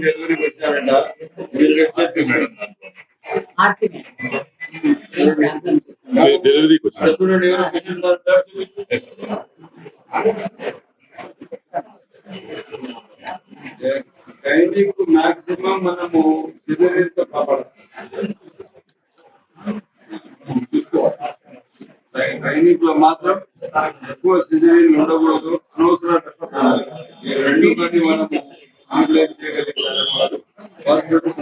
డెలివరీకి వచ్చారంట డెలివరీకి వచ్చారు. చూడండి గైనిక్ మాక్సిమం మనము సిజరీన్ తో కాపాడాలి, చూసుకోవాలి. గైనిక్ లో మాత్రం ఎక్కువ సిజరీన్ ఉండకూడదు, అనవసర ఈ రెండు కానీ మనము ఆన్లైన్ చేయగలిగారు హాస్పిటల్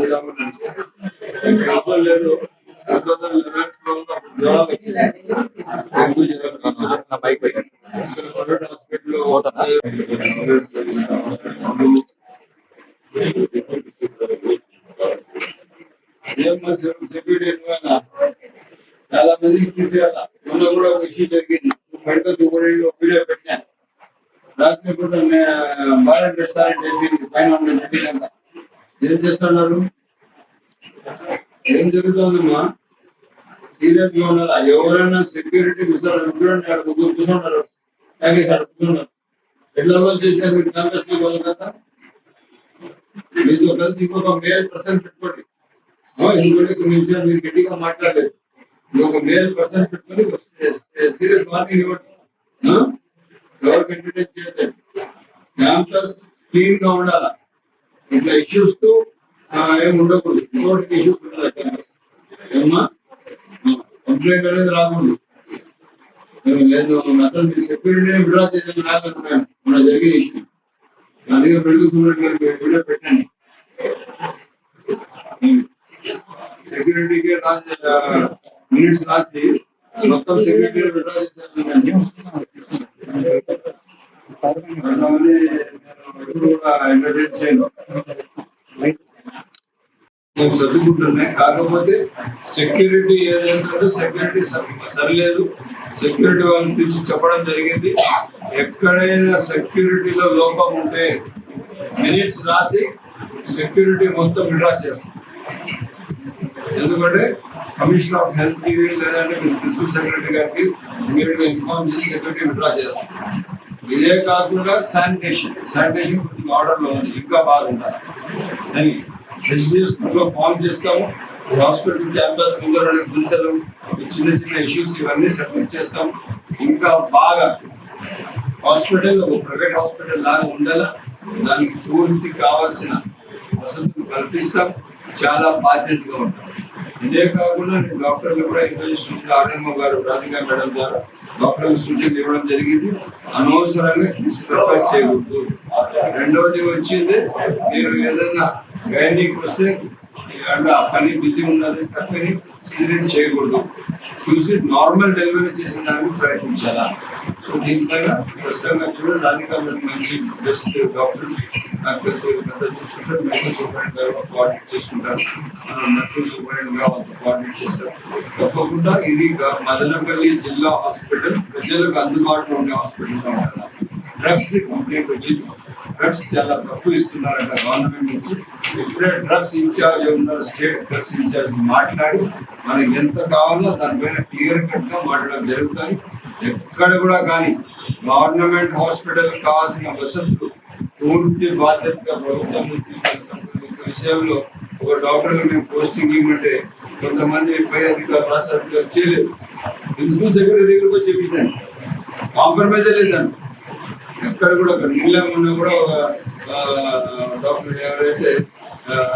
లేదు. చాలా మందికి తీసేయాల. మొన్న కూడా ఒక ఇష్యూ జరిగింది, మెడికల్ సూపరింటెండెంట్ వీడియో పెట్టాను. రాత్రి కూడా భారత్ రెస్టారెంట్ పైన పెట్టినాక ఏం చేస్తున్నారు, ఏం జరుగుతుందమ్మా? సీరియస్ గా ఉండాలా. ఎవరైనా సెక్యూరిటీ చూడండి, అక్కడ ముగ్గురు కూర్చుంటారు, ప్యాకేజ్ అక్కడ కూర్చుంటారు. ఎట్లా రోజు చేసినా మీరు కాంగ్రెస్ వాళ్ళు కదా, మీతో కలిసి ఇంకొక మేల్ పర్సన్ పెట్టుకోండి. ఎందుకంటే కొన్ని విషయాలు మీరు గట్టిగా మాట్లాడలేదు, ఒక మేల్ పర్సన్ పెట్టుకొని సీరియస్ వార్నింగ్ ఇవ్వండి. ఎవరికి ఎంటర్టైన్ చేయలేదు. క్యాంపస్ క్లీన్ గా ఉండాలా, ఇట్లా ఇష్యూస్ తో ఏమి ఉండకూడదు. ఇంకోటి ఇష్యూస్ ఉండాలి, ఏమన్నా కంప్లైంట్ అనేది రాకూడదు. లేదు అసలు మీ సెక్యూరిటీ విడ్రా చేయాలని రాకపోయాను, మన జరిగిన ఇష్యూ. అందుకే పెడుగుతున్నట్టు వీడియో పెట్టండి. సెక్యూరిటీకి మినిట్స్ రాసి మొత్తం సెక్యూరిటీ విడ్రా చేశాను. ఎంటర్టైన్ చేయను, నేను సర్దుకుంటున్నాయి. కాకపోతే సెక్యూరిటీ ఏదంటే సెక్యూరిటీ సరిలేదు. సెక్యూరిటీ వాళ్ళని పిలిచి చెప్పడం జరిగింది, ఎక్కడైనా సెక్యూరిటీలో లోపం ఉంటే మినిట్స్ రాసి సెక్యూరిటీ మొత్తం విడ్రా చేస్తాం. ఎందుకంటే కమిషనర్ ఆఫ్ హెల్త్ కి లేదంటే ప్రిన్సిపల్ సెక్రటరీ గారికి ఇమీడియట్ గా ఇన్ఫార్మ్ చేసి సెక్యూరిటీ విడ్రా చేస్తాం. ఇదే కాకుండా శానిటేషన్ కొద్దిగా ఆర్డర్ లో ఉంది, ఇంకా బాగుండాలి. దానికి రిజిస్ట్రేషన్ లో ఫామ్ చేస్తాము. హాస్పిటల్ క్యాంపస్ ముందర గుంతలు, చిన్న చిన్న ఇష్యూస్ ఇవన్నీ సెటిల్ చేస్తాము. ఇంకా బాగా హాస్పిటల్ ఒక ప్రైవేట్ హాస్పిటల్ లాగా ఉండాలా, దానికి పూర్తి కావాల్సిన వసతులు కల్పిస్తాం. చాలా బాధ్యతగా ఉంటాం. ఇదే కాకుండా నేను డాక్టర్లు కూడా ఈరోజు సూచనలు ఆర్ఎంఓ గారు రాధికా మేడం ద్వారా డాక్టర్లు సూచనలు ఇవ్వడం జరిగింది. అనవసరంగా కేసు రెఫర్ చేయకూడదు. రెండవది వచ్చింది, మీరు ఏదైనా గైనిక్ వస్తే ఆ పని బిజీ ఉన్నది తప్పని సిజరీన్ చేయకూడదు. చూసి నార్మల్ డెలివరీ చేసిన దానికి ప్రయత్నించాలా. సో దీనిపైన ప్రస్తుతంగా చూడండి, రాధికా మేడం మంచి బెస్ట్ డాక్టర్, నాకు తెలిసి పెద్ద చూసుకుంటారు. మెడికల్ సూపరింటెండెంట్ గారు కోఆర్డినేట్ చేసుకుంటారు, నర్సింగ్ సూపరింటెండెంట్ గా కోఆర్డినేట్ చేస్తారు. తప్పకుండా ఇది మదనపల్లి జిల్లా హాస్పిటల్ ప్రజలకు అందుబాటులో ఉండే హాస్పిటల్ గా ఉండాలి. డ్రగ్స్ ది కంప్లైంట్ వచ్చింది, డ్రగ్స్ చాలా తక్కువ ఇస్తున్నారంట గవర్నమెంట్ నుంచి. ఇప్పుడే డ్రగ్స్ ఇన్ఛార్జ్ ఉన్నారు, స్టేట్ డ్రగ్స్ ఇన్ఛార్జ్ మాట్లాడి మనకి ఎంత కావాలో దానిపైన క్లియర్ కట్ గా మాట్లాడడం జరుగుతుంది. ఎక్కడ కూడా కానీ గవర్నమెంట్ హాస్పిటల్ కావాల్సిన వసతులు పూర్తి బాధ్యతగా ప్రభుత్వం తీసుకుంటాం. విషయంలో ఒక డాక్టర్లు మేము పోస్టింగ్ ఇవ్వమంటే కొంతమంది పై అధికారులు రాష్ట్ర అధికారులు చేయలేదు. ప్రిన్సిపల్ సెక్రటరీ దగ్గరకు వచ్చి చెప్పిందండి, కాంప్రమైజ్ లేదండి. ఎక్కడ కూడా నీళ్ళం ఉన్నా కూడా ఒక డాక్టర్ ఎవరైతే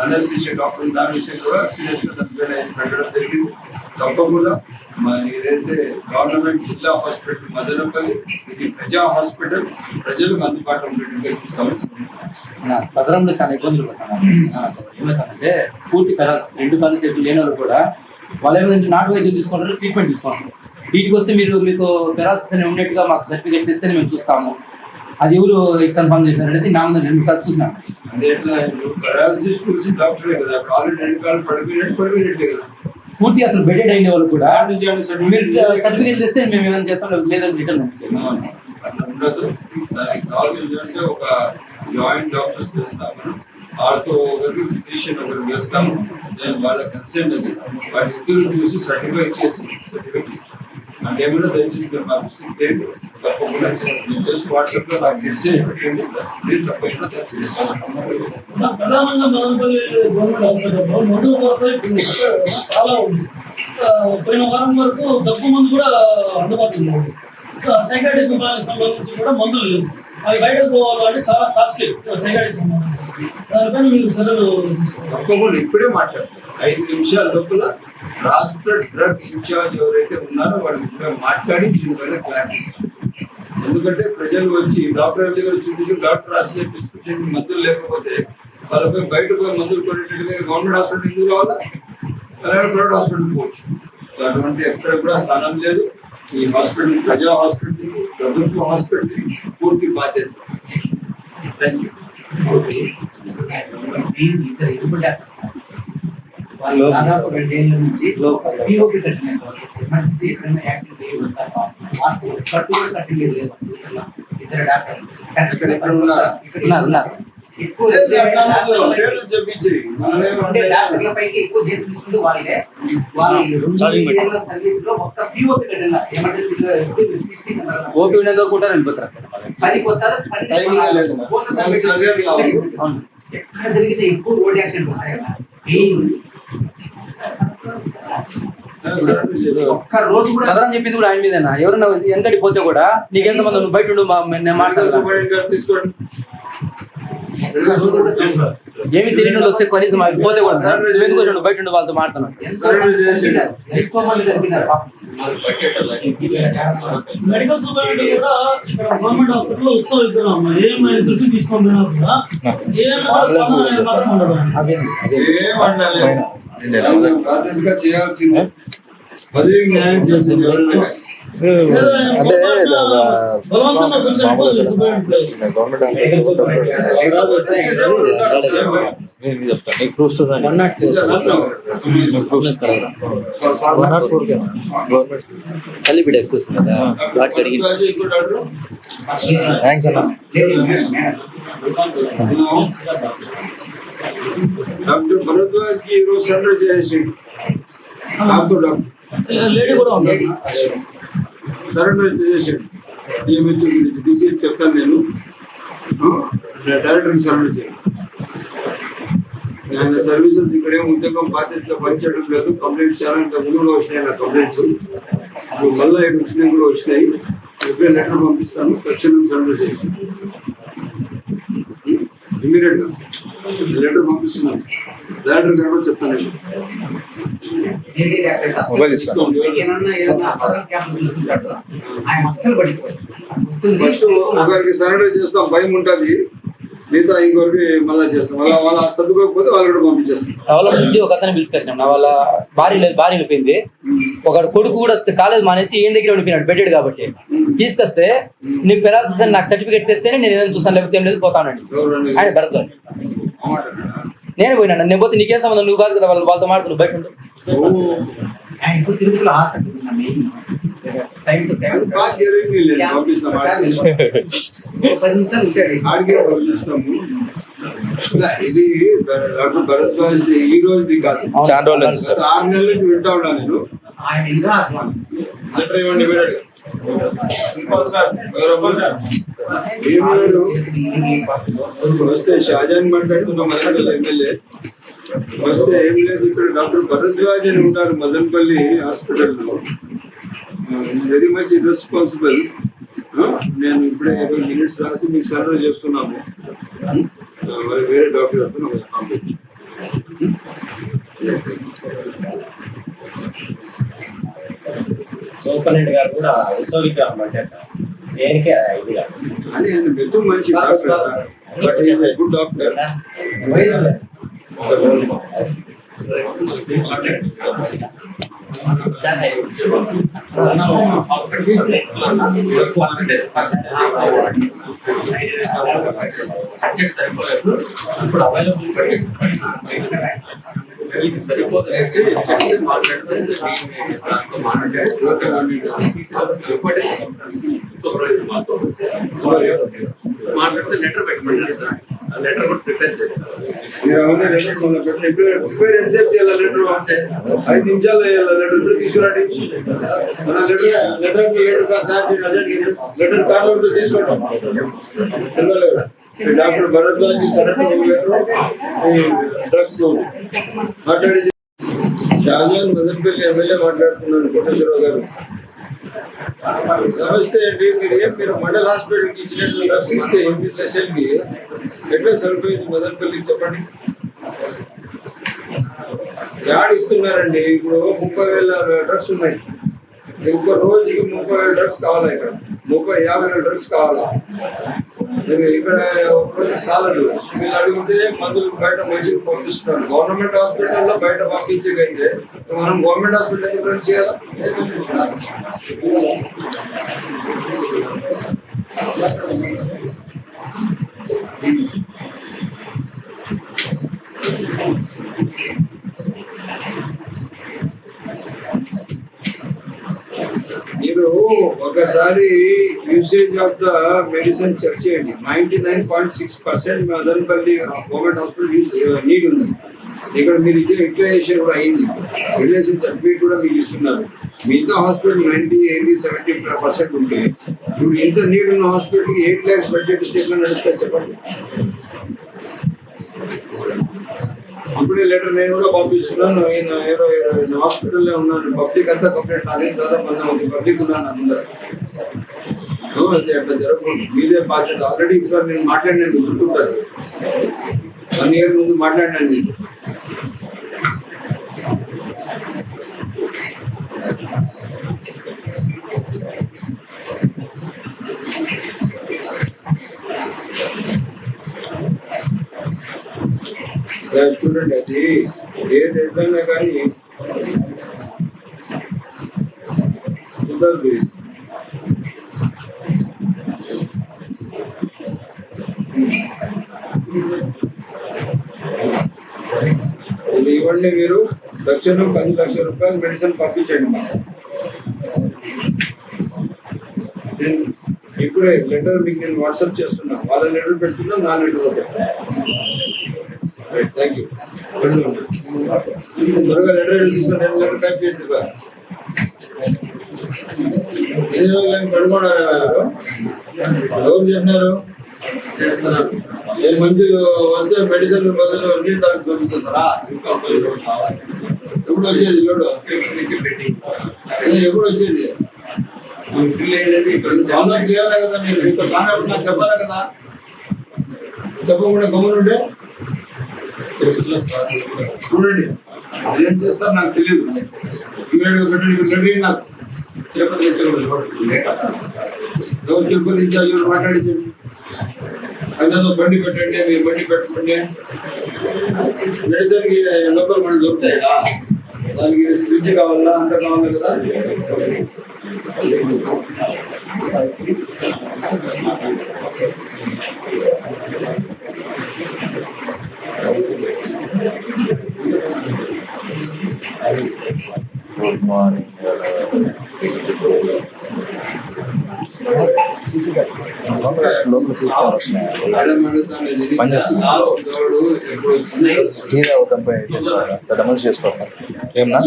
అనస్థిషియా డాక్టర్ దాని విషయం కూడా సీరియస్ గా పెట్టడం జరిగింది. తప్పకుండా ఏదైతే గవర్నమెంట్ జిల్లా హాస్పిటల్ మదనపల్లి ఇది ప్రజా హాస్పిటల్, ప్రజలకు అందుబాటులో ఉండేట్టుగా చూస్తామని. సదరంలో చాలా ఇబ్బందులు పడుతున్నారంటే పూర్తి రెండు కాళ్ళు చేతులు లేని వాళ్ళు కూడా వాళ్ళు ఏమైనా నాటు వైద్యం తీసుకుంటారు, ట్రీట్మెంట్ తీసుకుంటారు. వీటికి వస్తే మీకు పెరాలసిస్ అని ఉన్నట్టుగా మాకు సర్టిఫికేట్ ఇస్తేనే మేము చూస్తాము. అది ఎవరు కన్ఫర్మ్ చేసినారంటే నా ముందు 2 సార్లు చూసినాను. అదే పెరాలసిస్ చూసి డాక్టరే కదా, కాళ్ళు 2 కాళ్ళు పడిపోయినట్టే కదా. పూర్తి అసలు బెడెడ్ అయిన వాళ్ళు కూడా సర్టిఫికేట్ ఇస్తే మేము ఏమైనా చేస్తాం, లేదని రిటర్న్ ఉండదు. దానికి కావాల్సిందంటే ఒక జాయింట్ డాక్టర్స్ వేస్తాము, ఆర్థో ఒకరికి ఫిజిషియన్ ఒకరికి వేస్తాము. వాళ్ళ కన్సెంట్ అది, వాటి ఇద్దరు చూసి సర్టిఫై చేసి సర్టిఫికేట్ ఇస్తాం. ఆ టైంలో దయచేసి మీరు మాకు చేయండి, తప్పకుండా చేస్తాను. జస్ట్ వాట్సాప్ లో నాకు మెసేజ్ పెట్టండి ప్లీజ్, తప్పకుండా ప్రధానంగా మదనపల్లి గవర్నమెంట్ హాస్పిటల్లో మందుల కొరత ఇప్పుడు చాలా ఉంది. పోయిన వారం వరకు దగ్గు మందు కూడా అందుబాటులో లేదు. సైకాట్రిక్ విభాగానికి సంబంధించి కూడా మందులు లేవు. అవి బయటకు పోవాలంటే చాలా కాస్ట్లీ సైకాట్రిక్ సంబంధించి. దానిపైన మీరు చర్యలు తప్పకుండా ఇప్పుడే మాట్లాడతారు. 5 నిమిషాల లోపల రాష్ట్ర డ్రగ్ ఇన్ఛార్జ్ ఎవరైతే ఉన్నారో వాళ్ళు ఇప్పుడే మాట్లాడి దీనిపైన క్లారిటీ ఇచ్చారు. ఎందుకంటే ప్రజలు వచ్చి డాక్టర్ దగ్గర చూపించి డాక్టర్ రాసిన ప్రిస్క్రిప్షన్ మందులు లేకపోతే వాళ్ళపై బయటకు పోయి మందులు కొనేటట్టుగా గవర్నమెంట్ హాస్పిటల్ ఎందుకు రావాలా, ప్రైవేట్ హాస్పిటల్ పోవచ్చు. సో అటువంటి ఎక్కడ కూడా స్థానం లేదు. ఈ హాస్పిటల్ ప్రజా హాస్పిటల్, ప్రభుత్వ హాస్పిటల్ పూర్తి బాధ్యత. Thank you. వాళ్ళు దాదాపు 2 ఏళ్ళ నుంచి పిఓపి కట్టినారు. ఎమర్జెన్సీ ఎక్కడైనా యాక్టివ్ లేదు సార్, మాకు కట్టు కూడా కట్టలేదు. ఇద్దరు డాక్టర్లు ఎక్కువ డాక్టర్ల పైకి ఎక్కువ జీతం తీసుకుంటూ వాళ్ళే వాళ్ళ 2 ఏళ్ళ సర్వీస్ లో ఒక్క పిఓపి కట్టిన ఎమర్జెన్సీలో ఓపీ ఉండేదో కూడా వెళ్ళిపోతారు. 10కి వస్తారు. ఎక్కడ జరిగితే ఎక్కువ రోడ్ యాక్సిడెంట్ వస్తాయి. ఒక్క రోజు కూడా సదరం చెప్పింది కూడా ఆయన మీదేనా? ఎవరన్నా ఎంతటి పోతే కూడా నీకేం సంబంధం, నువ్వు బయట ఉండు, నేను మాట్లాడతాను. తీసుకోండి. ఏమి తెలియని వస్తే కనీసం అవి పోతే కూడా సార్ ఎందుకు వచ్చాడు బయట ఉండి వాళ్ళతో మాట్లాడుతున్నాను. ఎక్కువ మంది చనిపోయినారు. మెడికల్ సూపరింటెండెంట్ కూడా ఇక్కడ గవర్నమెంట్ హాస్పిటల్లో ఉత్సవం ఇస్తున్నాం. ఏమైనా దృష్టి తీసుకొని పోయినా కూడా బాధ్యతగా చేయాల్సిందే. పదవికి న్యాయం చేసింది ఎవరైనా బలవంతంగా డాక్టర్ భరద్వాజ్ కి ఈరోజు సెంటర్ చేసి డాక్టర్ లేడీ కూడా ఉంది. సరెండర్ చేసాడు. డిఎంహెచ్ఓ గురించి డిసిహెచ్ చెప్తాను నేను డైరెక్టర్కి సరెండర్ చేయండి. ఆయన సర్వీసెస్ ఇక్కడే ఉద్యోగం బాధ్యతగా పనిచేయడం లేదు. కంప్లైంట్స్ చాలా ముందుగా వచ్చినాయి నా కంప్లైంట్స్. ఇప్పుడు మళ్ళీ ఇక్కడ వచ్చినాయి కూడా వచ్చినాయి. ఎప్పుడే లెటర్ పంపిస్తాను, తక్షణం సరెండర్ చేసి ఇమీడియట్ గా లెటర్ పంపిస్తున్నాను. డైరెక్టర్ గారు కూడా చెప్తాను. ఫస్ట్ ఒకరికి సరెండర్ చేస్తాం, భయం ఉంటుంది. మిగతా ఇంకొకరికి మళ్ళీ చేస్తాం. వాళ్ళ చదువుకోకపోతే వాళ్ళు కూడా పంపించేస్తాం. వాళ్ళ నుంచి ఒక అతను పిలుచుకొచ్చినాం. నా వాళ్ళ భార్య లేదు, భార్య వెళ్ళిపోయింది. ఒక కొడుకు కూడా కాలేజ్ మానేసి ఈయన దగ్గర ఉండిపోయినాడు బెడ్డెడ్ కాబట్టి. తీసుకొస్తే నీకు పెరాలసిస్ అని నాకు సర్టిఫికేట్ తెస్తేనే నేను ఏదైనా చూస్తాను, లేకపోతే ఏం లేదు పోతానండి ఆయన భరద్వాజ్. నేను పోయినాడు. నేను పోతే నీకేం సంబంధం, నువ్వు కాదు కదా వాళ్ళతో మాట్లాడుతున్నావు, బయట ఉండు. తిరుపతిలో హాస్పిటల్ ఇది డాక్టర్ భరద్వాజ్ ఈ రోజుది కాదు, 6 నెలల నుంచి వింటా ఉన్నా నేను. వస్తే షాజాన్ మాట్లాడుతున్న మదనపల్లి ఎమ్మెల్యే వస్తే ఏం లేదు, ఇక్కడ డాక్టర్ భరద్వాజ్ అని ఉన్నారు మదనపల్లి హాస్పిటల్లో. Very much irresponsible. నేను ఇప్పుడే 20 minutes రాసి మీకు సరెండర్ చేస్తున్నాము. మరి వేరే డాక్టర్ గారితో కాంటాక్ట్. సూపరింటెండెంట్ గారు కూడా ఉత్సవిగ్రహం పట్టేశారు. దేనికి ఇది కాదు అని ఆయన మెత్తు మంచి doctor, but is a good doctor. ఇప్పుడు అవైలబుల్ ఇది సరిపోతనేసి చెప్పి మాట్లాడితే మాట్లాడితే లెటర్ పెట్టమంటారు సార్. లెటర్ కూడా ప్రిపేర్ చేస్తాను. మీరు అవన్నీ లెటర్ మొన్న పెట్టిన ప్రిపేర్ ఎంతసేపు చేయాలి లెటర్? 5 నిమిషాలు వేయాలి లెటర్. ఇప్పుడు తీసుకురండి మన లెటర్ కార్డు తీసుకోండి. Doctor Bharadwaj surrender letter drugs మాట్లాడి షాజాన్ మదన్పల్లి ఎమ్మెల్యే మాట్లాడుతున్నాను. కోటేశ్వరరావు గారు నమస్తే అండి. మీరు మండల్ హాస్పిటల్కి ఇచ్చినట్లు డ్రగ్స్ ఇస్తే ఎంపీ ఎట్లా సరిపోయింది మదన్పల్లికి చెప్పండి. యాడ్ ఇస్తున్నారండి. ఇప్పుడు 30,000 డ్రగ్స్ ఉన్నాయి. ఒక్క రోజుకి 30,000 డ్రగ్స్ కావాలా? ఇక్కడ 50,000 డ్రగ్స్ కావాలా? ఇక్కడ ఒక రోజు సాలలు వీళ్ళు అడిగితే మందులు బయట మనిషికి పంపిస్తున్నారు. గవర్నమెంట్ హాస్పిటల్లో బయట పంపించగలిగితే మనం గవర్నమెంట్ హాస్పిటల్ ఎందుకు రన్ చేయాలి? మీరు ఒకసారి usage of the medicine check చేయండి. 99.6% మదనపల్లి గవర్నమెంట్ హాస్పిటల్ నీడ్ ఉంది. ఇక్కడ మీరు ఇచ్చే యూటిలైజేషన్ కూడా అయింది. యూటిలైజేషన్ సర్టిఫికేట్ కూడా మీకు ఇస్తున్నారు. మిగతా హాస్పిటల్ 90, 80, 70% ఉంటే ఇప్పుడు ఎంత నీడ్ ఉన్న హాస్పిటల్కి 8 lakhs బడ్జెట్ ఇస్తే ఎట్లా నడుస్తుంది చెప్పండి. ఇప్పుడే లెటర్ నేను కూడా పంపిస్తున్నాను. నేను హాస్పిటల్లో ఉన్నాను. పబ్లిక్ అంతా కంప్లైంట్ నాదేం దాదాపు 100 పబ్లిక్ ఉన్నాను అందరూ. అట్లా జరగకూడదు. మీదే బాధ్యత. ఆల్రెడీ సార్ నేను మాట్లాడినండి, గుర్తుంటారు. 1 year ముందు మాట్లాడినండి. చూడండి, అది ఏది ఎట్లయినా కానీ కుదరదు. ఇది ఇవ్వండి. మీరు తక్షణం 10 లక్షల రూపాయలు మెడిసిన్ పంపించండి మాకు. ఇప్పుడే లెటర్ మీకు నేను వాట్సాప్ చేస్తున్నా. వాళ్ళ లెటర్ పెడుతున్నా, నా లెటర్ పెడుతున్నా. Thank you. త్వరగా లెటర్ తీసుకుని లెటర్ టైప్ చేయండి. ఎన్ని రోజులు పడుకోవడం ఎవరు చెప్పినారు? ఏ మంచులు వస్తే మెడిసిన్ బదులు నీళ్ళు తాగి పంపించేస్తారా? ఎప్పుడు వచ్చేది లోడు? ఎప్పుడు వచ్చేది? చేయాలి కదా. మీరు ఇంత కానప్పుడు నాకు చెప్పాలి కదా. చెప్పకుండా గమనుంటే చూడండి, ఏం చేస్తారు నాకు తెలియదు. నాకు తిరుపతి తిరుపతి ఇన్ఛార్జ్ మాట్లాడించండి. అందరితో బండి పెట్టండి, మీరు బండి పెట్టుకోండి. మెడిసిన్కి లోకల్ బండి దొరుకుతాయి కదా, దానికి ఫ్రిడ్జ్ కావాలా, అంత కావాలి కదా. Good morning. మీరే అవుతాం పెద్ద మనిషి చేసుకోవాలి. ఏమన్నా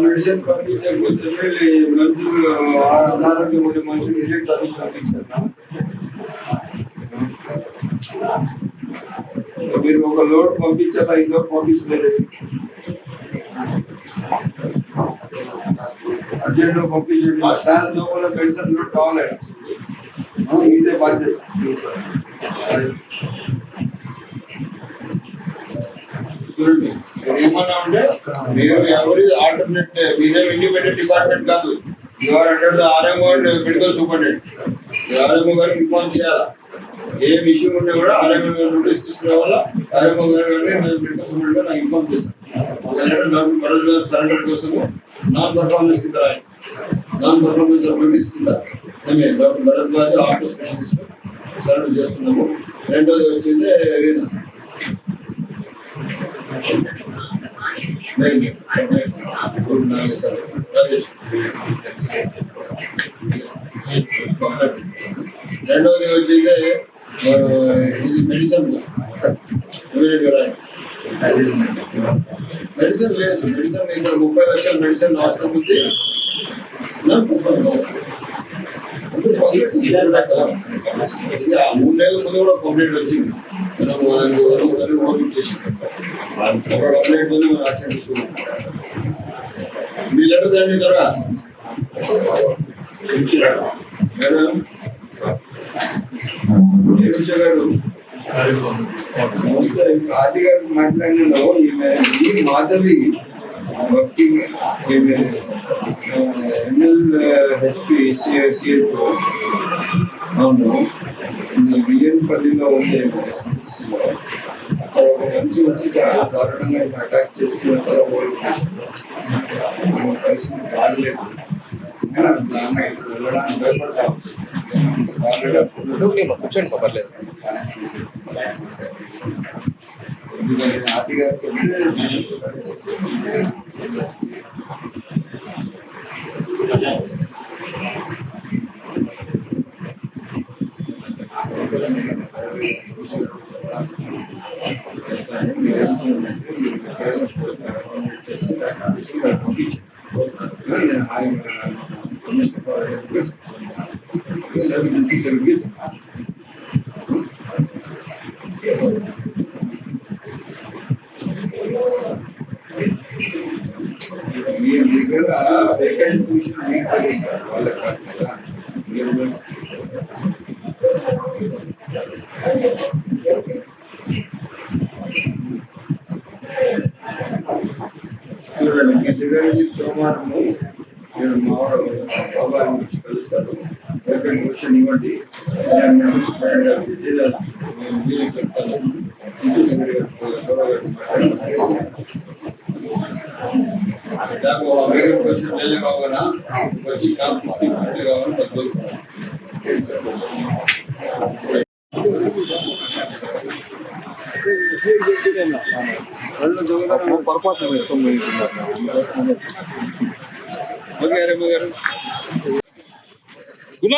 మెడిసిన్ పంపించకపోతే మనుషులు అనారోగ్యం ఉండే మనుషులు ఇంటికి పంపించారు. మీరు ఒక లోడ్ పంపించాలా, ఇంకొక పంపించలేదు. అర్జెంట్ పంపించండి. మా సార్ లోపల మెడిసిన్ లోడ్ కావాలి. ఇదే బాధ్యత. చూడండి, మీరు ఏమన్నా ఉంటే మీరు ఎవరి ఆల్టర్నేట్, మీదే ఇండిపెండెంట్ డిపార్ట్మెంట్ కాదు. Your under the RMO and medical superintendent. RMO గారికి ఇన్ఫార్మ్ చేయాలా. ఏం ఇష్యూ ఉన్నా కూడా ఆర్ఎంఓ గారు నోటీస్ తీసుకునే వల్ల ఆర్ఎంఓ గారు మెడికల్ సూపరింటెండెంట్ నాకు ఇన్ఫార్మ్ చేస్తాను. డాక్టర్ భరత్ గారు సరెండర్ కోసము నాన్ పర్ఫార్మెన్స్ కింద రాయండి. నాన్ పర్ఫార్మెన్స్ నోటీస్ కింద మేము డాక్టర్ భరత్ గారు ఆర్టో స్పెషలిస్ట్ సరెండర్ చేస్తున్నాము. రెండోది వచ్చింది గుడ్ నాలుగు సార్. రాజేష్. రెండవది వచ్చింది ఇది మెడిసిన్ మెడిసిన్ లేదు. మెడిసిన్ ఇక్కడ 30 లక్షల మెడిసిన్ అవసరం ఉంది. ఇది ఆ 3 నెలల ముందు కూడా కంప్లైంట్ వచ్చింది. మనం ఓపెన్ చేసింది ఒక కంప్లైంట్ ఉంది. మనం యాక్షన్ తీసుకున్నాం. మీ లెటర్ దాన్ని త్వరగా మేడం గారు నమస్తే. ఆది గారు మాట్లాడిన ఈ మాధవి వర్కింగ్ ఎన్ఎల్హెచ్పి సిహెచ్ఓ అవును బియ్యన్పల్లిలో ఉండే అక్కడ ఒక మనిషి వచ్చి చాలా దారుణంగా అటాక్ చేసి పరిస్థితి బాగలేదు. వెళ్ళడానికి భయపడతాం. కూర్చోండి పర్లేదు. ఆది గారు చెప్తే మీ దగ్గర వేకెంట్ పొజిషన్ మీకు తెలుస్తారు వాళ్ళకి కాదు కదా. మీరు చూడండి మీ దగ్గర సోమవారము నేను మావాడు బాబా గురించి కలుస్తాను. వేకెంట్ పొజిషన్ ఇవ్వండి. నేను చెప్తాను. వేకెంట్ పొజిషన్ వెళ్ళే కావాలన్నా వచ్చి కాపు ఇస్తే కావాలని తగ్గుతాను. పొరపాటు ఓకే రమ్మ గారు. గుణ